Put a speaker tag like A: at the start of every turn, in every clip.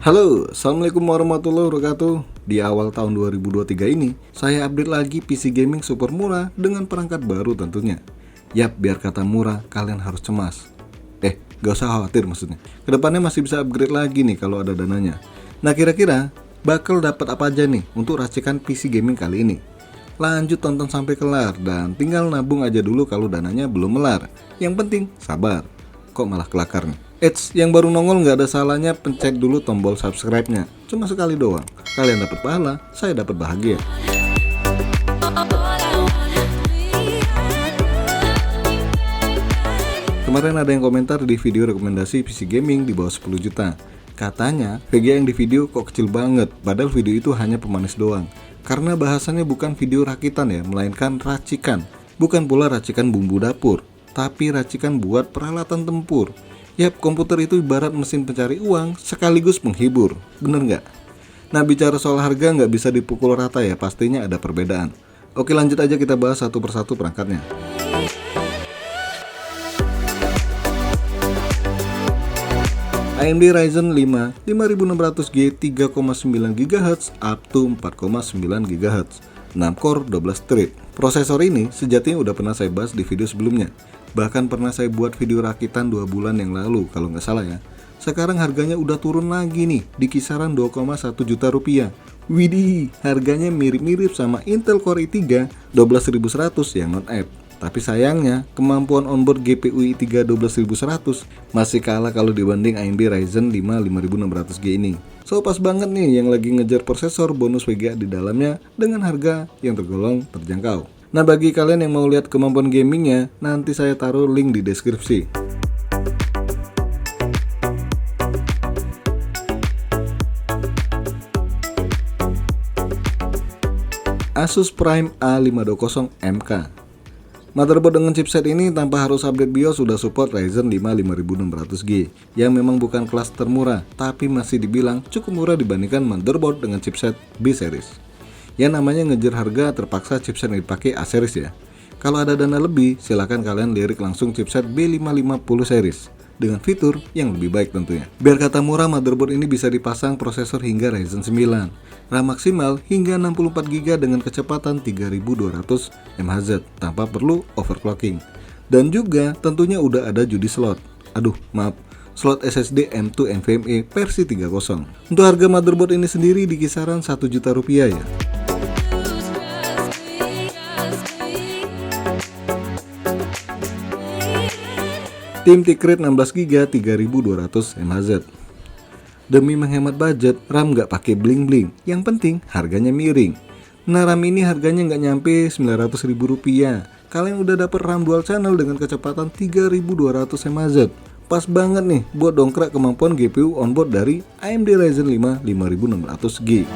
A: Halo, Assalamualaikum warahmatullahi wabarakatuh. Di awal tahun 2023 ini, saya update lagi PC gaming super murah dengan perangkat baru tentunya. Yap, biar kata murah, kalian harus cemas. Gak usah khawatir maksudnya. Kedepannya masih bisa upgrade lagi nih kalau ada dananya. Nah, kira-kira bakal dapat apa aja nih untuk racikan PC gaming kali ini? Lanjut tonton sampai kelar dan tinggal nabung aja dulu kalau dananya belum melar. Yang penting sabar. Kok malah kelakar nih? Yang baru nongol nggak ada salahnya pencet dulu tombol subscribe-nya. Cuma sekali doang. Kalian dapat pahala, saya dapat bahagia. Kemarin ada yang komentar di video rekomendasi PC gaming di bawah 10 juta. Katanya VGA yang di video kok kecil banget, padahal video itu hanya pemanis doang. Karena bahasannya bukan video rakitan ya, melainkan racikan. Bukan pula racikan bumbu dapur, tapi racikan buat peralatan tempur. Yap, komputer itu ibarat mesin pencari uang sekaligus penghibur, bener nggak? Nah, bicara soal harga nggak bisa dipukul rata ya, pastinya ada perbedaan. Oke, lanjut aja kita bahas satu persatu perangkatnya. AMD Ryzen 5 5600G 3,9 GHz up to 4,9 GHz 6 core 12 thread. Prosesor ini sejatinya udah pernah saya bahas di video sebelumnya. Bahkan pernah saya buat video rakitan 2 bulan yang lalu kalau nggak salah ya. Sekarang harganya udah turun lagi nih di kisaran 2,1 juta rupiah. Widih, harganya mirip-mirip sama Intel Core i3 12100 yang non-app. Tapi sayangnya, kemampuan onboard GPU i3 12100 masih kalah kalau dibanding AMD Ryzen 5 5600G ini. So pas banget nih yang lagi ngejar prosesor bonus VGA di dalamnya dengan harga yang tergolong terjangkau. Nah, bagi kalian yang mau lihat kemampuan gamingnya, nanti saya taruh link di deskripsi. Asus Prime A520MK. Motherboard dengan chipset ini tanpa harus update BIOS sudah support Ryzen 5 5600G yang memang bukan kelas termurah, tapi masih dibilang cukup murah dibandingkan motherboard dengan chipset B series. Yang namanya ngejar harga terpaksa chipset yang dipakai A series ya. Kalau ada dana lebih, silakan kalian lirik langsung chipset B550 series dengan fitur yang lebih baik tentunya. Biar kata murah, motherboard ini bisa dipasang prosesor hingga Ryzen 9. RAM maksimal hingga 64GB dengan kecepatan 3200 mHz tanpa perlu overclocking. Dan juga tentunya udah ada judi slot. Slot SSD M2 NVMe versi 3.0. Untuk harga motherboard ini sendiri di kisaran 1 juta rupiah ya. Tim Ticred 16GB 3200 mHz. Demi menghemat budget, RAM nggak pakai bling-bling. Yang penting harganya miring. Nah, RAM ini harganya nggak nyampe 900 ribu rupiah. Kalian udah dapet RAM dual channel dengan kecepatan 3200 mHz. Pas banget nih buat dongkrak kemampuan GPU onboard dari AMD Ryzen 5 5600G.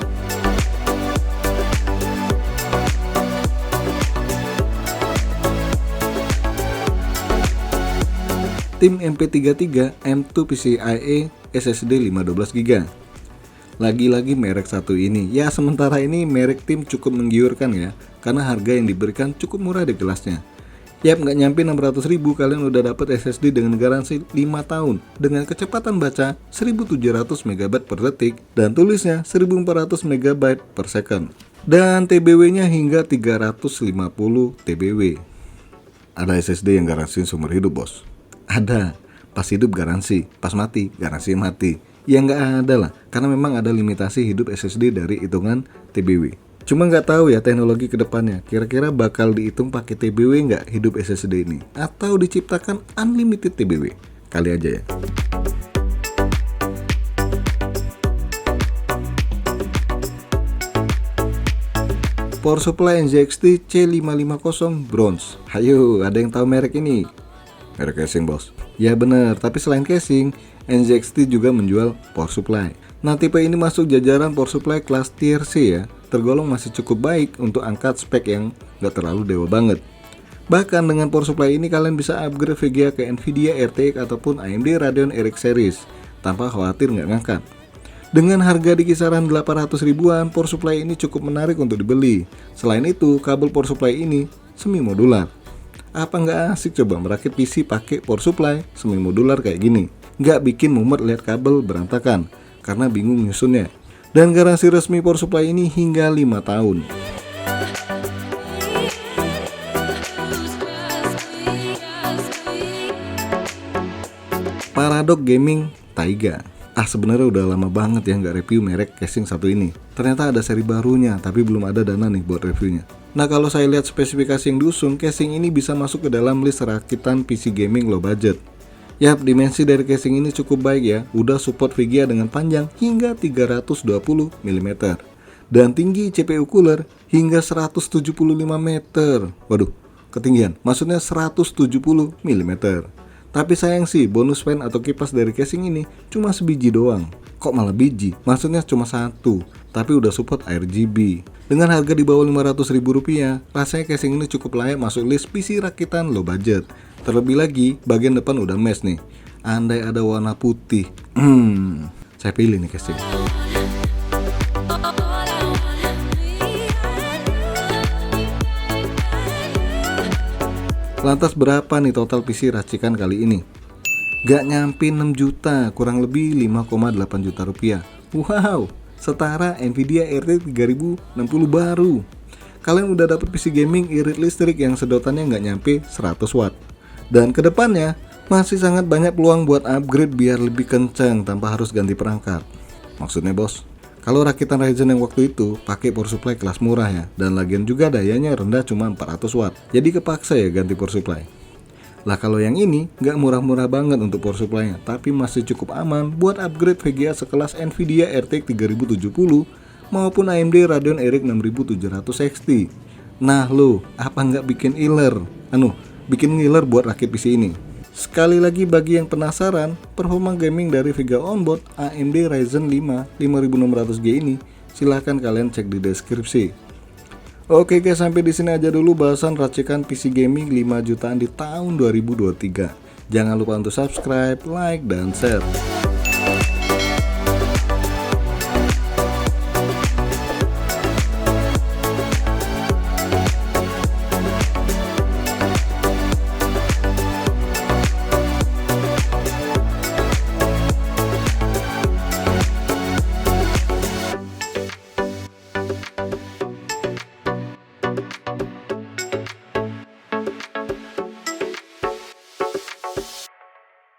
A: Tim MP33 M2 PCIe SSD 512GB. Lagi-lagi merek satu ini. Ya, sementara ini merek tim cukup menggiurkan ya, karena harga yang diberikan cukup murah di kelasnya. Yap, nggak nyampe 600 ribu kalian udah dapat SSD dengan garansi 5 tahun dengan kecepatan baca 1700 MB per detik dan tulisnya 1400 MB per second. Dan TBW-nya hingga 350 TBW. Ada SSD yang garansi seumur hidup, bos. Ada, pas hidup garansi, pas mati garansi mati. Ya nggak ada lah, karena memang ada limitasi hidup SSD dari hitungan TBW. Cuma nggak tahu ya teknologi kedepannya, kira-kira bakal dihitung pakai TBW nggak hidup SSD ini? Atau diciptakan unlimited TBW? Kali aja ya. Power supply NZXT C550 bronze. Hayo, ada yang tahu merek ini? Merek casing, bos. Ya bener, tapi selain casing, NZXT juga menjual power supply. Nah, tipe ini masuk jajaran power supply kelas tier C ya. Tergolong masih cukup baik untuk angkat spek yang gak terlalu dewa banget. Bahkan dengan power supply ini kalian bisa upgrade VGA ke Nvidia RTX ataupun AMD Radeon RX series tanpa khawatir nggak ngangkat. Dengan harga di kisaran 800 ribuan, power supply ini cukup menarik untuk dibeli. Selain itu, kabel power supply ini semi modular. Apa nggak asik coba merakit PC pakai power supply semi modular kayak gini? Nggak bikin mumet lihat kabel berantakan. karena bingung nyusunnya. Dan garansi resmi power supply ini hingga 5 tahun. Paradox Gaming Taiga. Sebenarnya udah lama banget ya nggak review merek casing satu ini. Ternyata ada seri barunya, tapi belum ada dana nih buat reviewnya. Nah, kalau saya lihat spesifikasi yang diusung, casing ini bisa masuk ke dalam list rakitan PC gaming low budget. Yap, dimensi dari casing ini cukup baik ya, udah support VGA dengan panjang hingga 320 mm dan tinggi CPU cooler hingga 175 meter. Waduh, ketinggian, maksudnya 170 mm. Tapi sayang sih, bonus fan atau kipas dari casing ini cuma sebiji doang. Kok malah biji? Maksudnya cuma satu, tapi udah support RGB. Dengan harga di bawah Rp500.000, rasanya casing ini cukup layak masuk list PC rakitan low budget. Terlebih lagi, bagian depan udah mesh nih. Andai ada warna putih, saya pilih nih casing. Lantas berapa nih total PC racikan kali ini? Gak nyampe 6 juta, kurang lebih 5,8 juta rupiah. Wow, setara Nvidia RTX 3060 baru. Kalian udah dapet PC gaming irit listrik yang sedotannya gak nyampe 100 watt. Dan kedepannya masih sangat banyak peluang buat upgrade biar lebih kencang tanpa harus ganti perangkat. Maksudnya bos, kalau rakitan Ryzen yang waktu itu pakai power supply kelas murah ya, dan lagian juga dayanya rendah cuma 400 watt. Jadi kepaksa ya ganti power supply. Lah kalau yang ini nggak murah-murah banget untuk power supply-nya, tapi masih cukup aman buat upgrade VGA sekelas Nvidia RTX 3070 maupun AMD Radeon RX 6700 XT. Nah lo, apa nggak bikin ngiler buat rakit PC ini? Sekali lagi bagi yang penasaran, performa gaming dari VGA onboard AMD Ryzen 5 5600G ini, silahkan kalian cek di deskripsi. Oke guys, sampai di sini aja dulu bahasan racikan PC gaming 5 jutaan di tahun 2023. Jangan lupa untuk subscribe, like, dan share.